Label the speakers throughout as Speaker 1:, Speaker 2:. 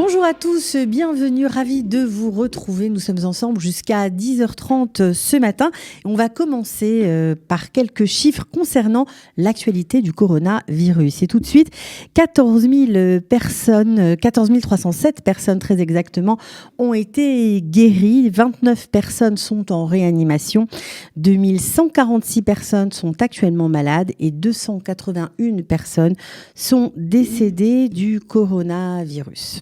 Speaker 1: Bonjour à tous, bienvenue, ravi de vous retrouver. Nous sommes ensemble jusqu'à 10h30 ce matin. On va commencer par quelques chiffres concernant l'actualité du coronavirus. Et tout de suite, 14 307 personnes très exactement ont été guéries. 29 personnes sont en réanimation. 2146 personnes sont actuellement malades et 281 personnes sont décédées du coronavirus.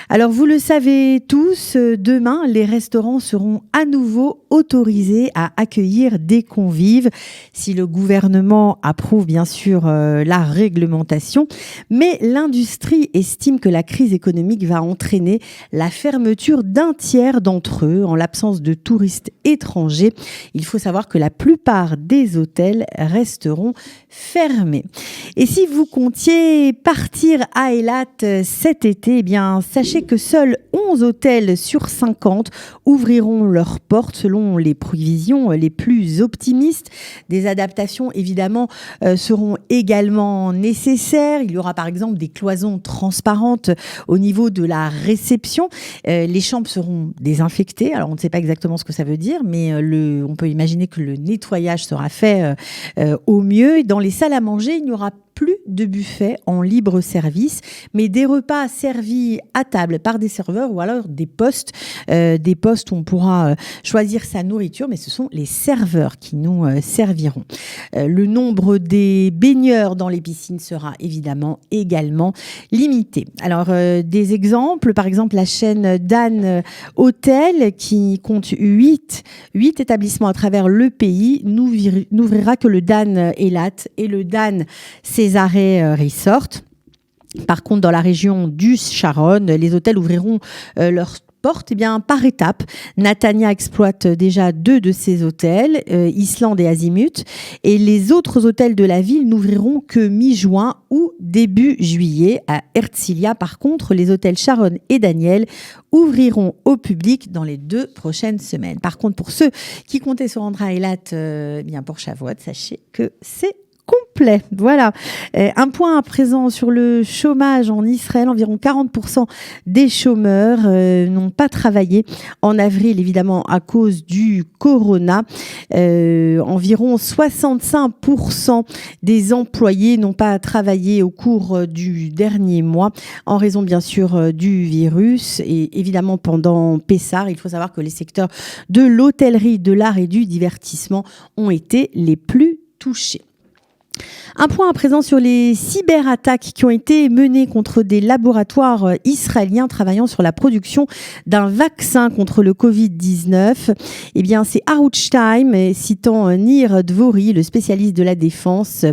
Speaker 1: Alors vous le savez tous, demain les restaurants seront à nouveau autorisés à accueillir des convives si le gouvernement approuve bien sûr la réglementation, mais l'industrie estime que la crise économique va entraîner la fermeture d'un tiers d'entre eux en l'absence de touristes étrangers. Il faut savoir que la plupart des hôtels resteront fermés. Et si vous comptiez partir à Eilat cet été, eh bien sachez que seuls 11 hôtels sur 50 ouvriront leurs portes selon les prévisions les plus optimistes. Des adaptations évidemment seront également nécessaires. Il y aura par exemple des cloisons transparentes au niveau de la réception. Les chambres seront désinfectées. Alors on ne sait pas exactement ce que ça veut dire, mais on peut imaginer que le nettoyage sera fait au mieux. Et dans les salles à manger, il n'y aura plus de buffet en libre service, mais des repas servis à table par des serveurs ou alors des postes où on pourra choisir sa nourriture, mais ce sont les serveurs qui nous serviront. Le nombre des baigneurs dans les piscines sera évidemment également limité. Alors, des exemples, par exemple la chaîne Dan Hôtel qui compte 8 établissements à travers le pays n'ouvrira que le Dan Eilat et le Dan Césarée Resort. Par contre, dans la région du Sharon, les hôtels ouvriront leurs portes par étapes. Natania exploite déjà 2 de ces hôtels, Islande et Azimut, et les autres hôtels de la ville n'ouvriront que mi-juin ou début juillet. À Herzliya, par contre, les hôtels Sharon et Daniel ouvriront au public dans les 2 prochaines semaines. Par contre, pour ceux qui comptaient se rendre à Eilat pour Shavuot, sachez que c'est complet. Voilà. Un point à présent sur le chômage en Israël. Environ 40% des chômeurs n'ont pas travaillé en avril, évidemment, à cause du corona. Environ 65% des employés n'ont pas travaillé au cours du dernier mois en raison, bien sûr, du virus. Et évidemment, pendant Pessah, il faut savoir que les secteurs de l'hôtellerie, de l'art et du divertissement ont été les plus touchés. Un point à présent sur les cyberattaques qui ont été menées contre des laboratoires israéliens travaillant sur la production d'un vaccin contre le Covid-19. Eh bien, c'est Arutz Time, citant Nir Dvori, le spécialiste de la défense,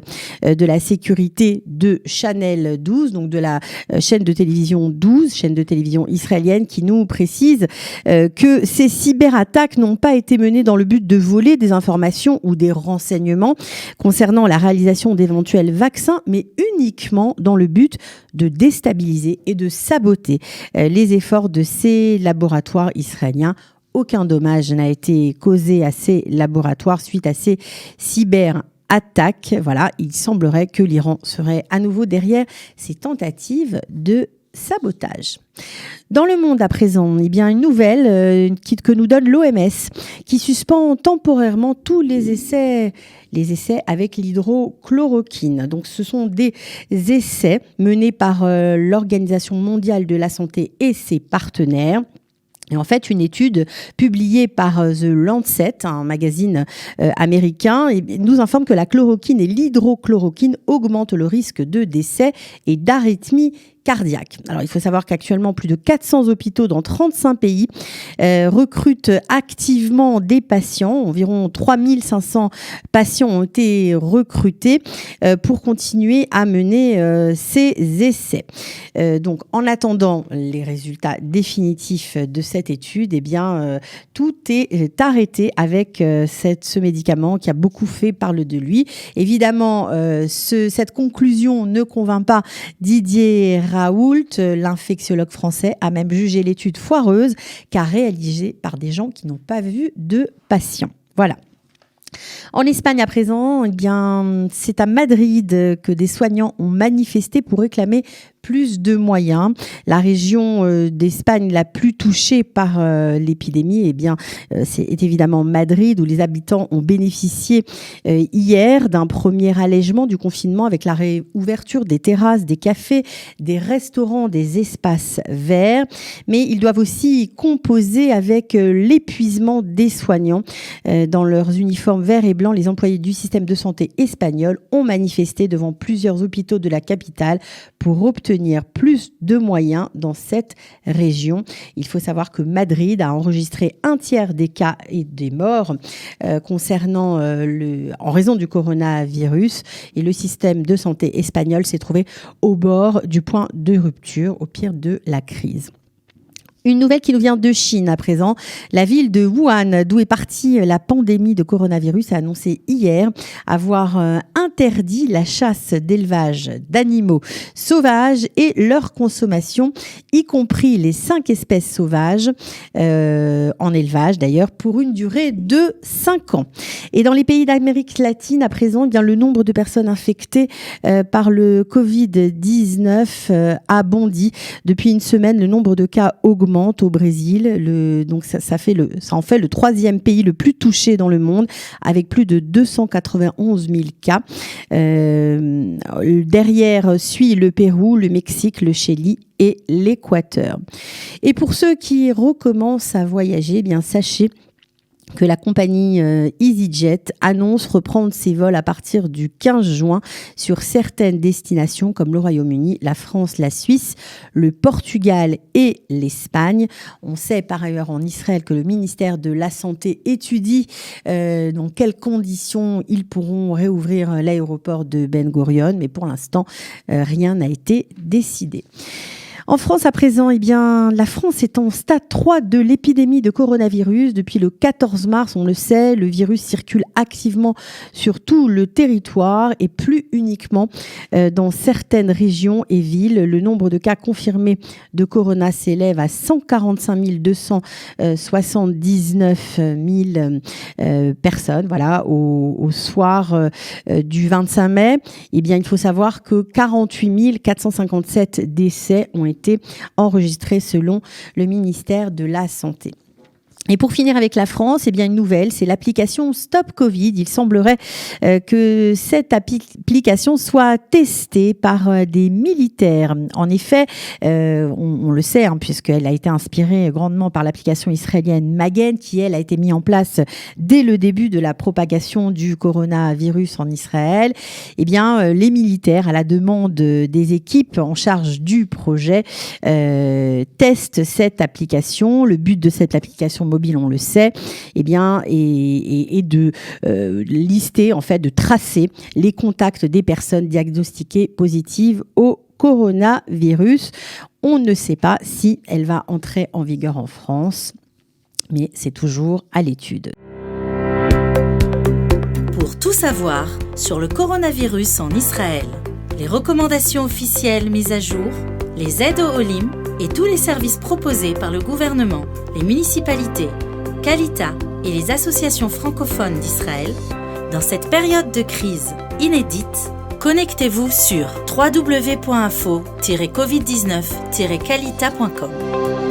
Speaker 1: de la sécurité de Channel 12, donc de la chaîne de télévision 12, chaîne de télévision israélienne, qui nous précise que ces cyberattaques n'ont pas été menées dans le but de voler des informations ou des renseignements concernant la réalisation d'éventuels vaccins, mais uniquement dans le but de déstabiliser et de saboter les efforts de ces laboratoires israéliens. Aucun dommage n'a été causé à ces laboratoires suite à ces cyberattaques. Voilà, il semblerait que l'Iran serait à nouveau derrière ces tentatives de sabotage. Dans le monde à présent, eh bien une nouvelle que nous donne l'OMS qui suspend temporairement tous les essais avec l'hydrochloroquine. Donc ce sont des essais menés par l'Organisation mondiale de la santé et ses partenaires. Et en fait, une étude publiée par The Lancet, un magazine américain, nous informe que la chloroquine et l'hydrochloroquine augmentent le risque de décès et d'arythmie cardiaque. Alors, il faut savoir qu'actuellement, plus de 400 hôpitaux dans 35 pays recrutent activement des patients. Environ 3500 patients ont été recrutés pour continuer à mener ces essais. Donc, en attendant les résultats définitifs de cette étude, eh bien, tout est arrêté avec ce médicament qui a beaucoup fait parler de lui. Évidemment, cette conclusion ne convainc pas Didier Raoult, l'infectiologue français, a même jugé l'étude foireuse car réalisée par des gens qui n'ont pas vu de patients. Voilà. En Espagne à présent, eh bien, c'est à Madrid que des soignants ont manifesté pour réclamer plus de moyens. La région d'Espagne la plus touchée par l'épidémie, eh bien, c'est évidemment Madrid, où les habitants ont bénéficié hier d'un premier allègement du confinement avec la réouverture des terrasses, des cafés, des restaurants, des espaces verts. Mais ils doivent aussi composer avec l'épuisement des soignants. Dans leurs uniformes verts et blancs, les employés du système de santé espagnol ont manifesté devant plusieurs hôpitaux de la capitale pour obtenir plus de moyens dans cette région. Il faut savoir que Madrid a enregistré un tiers des cas et des morts en raison du coronavirus, et le système de santé espagnol s'est trouvé au bord du point de rupture, au pire de la crise. Une nouvelle qui nous vient de Chine à présent. La ville de Wuhan, d'où est partie la pandémie de coronavirus, a annoncé hier avoir interdit la chasse d'élevage d'animaux sauvages et leur consommation, y compris les 5 espèces sauvages en élevage d'ailleurs, pour une durée de 5 ans. Et dans les pays d'Amérique latine à présent, eh bien, le nombre de personnes infectées par le Covid-19 a bondi. Depuis une semaine, le nombre de cas augmente au Brésil. Donc ça en fait le 3e pays le plus touché dans le monde, avec plus de 291 000 cas. Derrière suit le Pérou, le Mexique, le Chili et l'Équateur. Et pour ceux qui recommencent à voyager, eh bien sachez que la compagnie EasyJet annonce reprendre ses vols à partir du 15 juin sur certaines destinations comme le Royaume-Uni, la France, la Suisse, le Portugal et l'Espagne. On sait par ailleurs en Israël que le ministère de la Santé étudie dans quelles conditions ils pourront réouvrir l'aéroport de Ben Gurion, mais pour l'instant, rien n'a été décidé. En France, à présent, eh bien, la France est en stade 3 de l'épidémie de coronavirus. Depuis le 14 mars, on le sait, le virus circule activement sur tout le territoire et plus uniquement dans certaines régions et villes. Le nombre de cas confirmés de corona s'élève à 145 279 personnes. Voilà, au soir du 25 mai, eh bien, il faut savoir que 48 457 décès ont été enregistrés selon le ministère de la Santé. Et pour finir avec la France, eh bien une nouvelle, c'est l'application Stop Covid. Il semblerait que cette application soit testée par des militaires. En effet, on le sait, puisqu'elle a été inspirée grandement par l'application israélienne Magen, qui elle a été mise en place dès le début de la propagation du coronavirus en Israël. Eh bien, les militaires, à la demande des équipes en charge du projet, testent cette application. Le but de cette application mobile, on le sait, eh bien, et de lister, en fait, de tracer les contacts des personnes diagnostiquées positives au coronavirus. On ne sait pas si elle va entrer en vigueur en France, mais c'est toujours à l'étude.
Speaker 2: Pour tout savoir sur le coronavirus en Israël, les recommandations officielles mises à jour, les aides au Olim et tous les services proposés par le gouvernement, les municipalités, Kalita et les associations francophones d'Israël, dans cette période de crise inédite, connectez-vous sur www.info-covid19-kalita.com.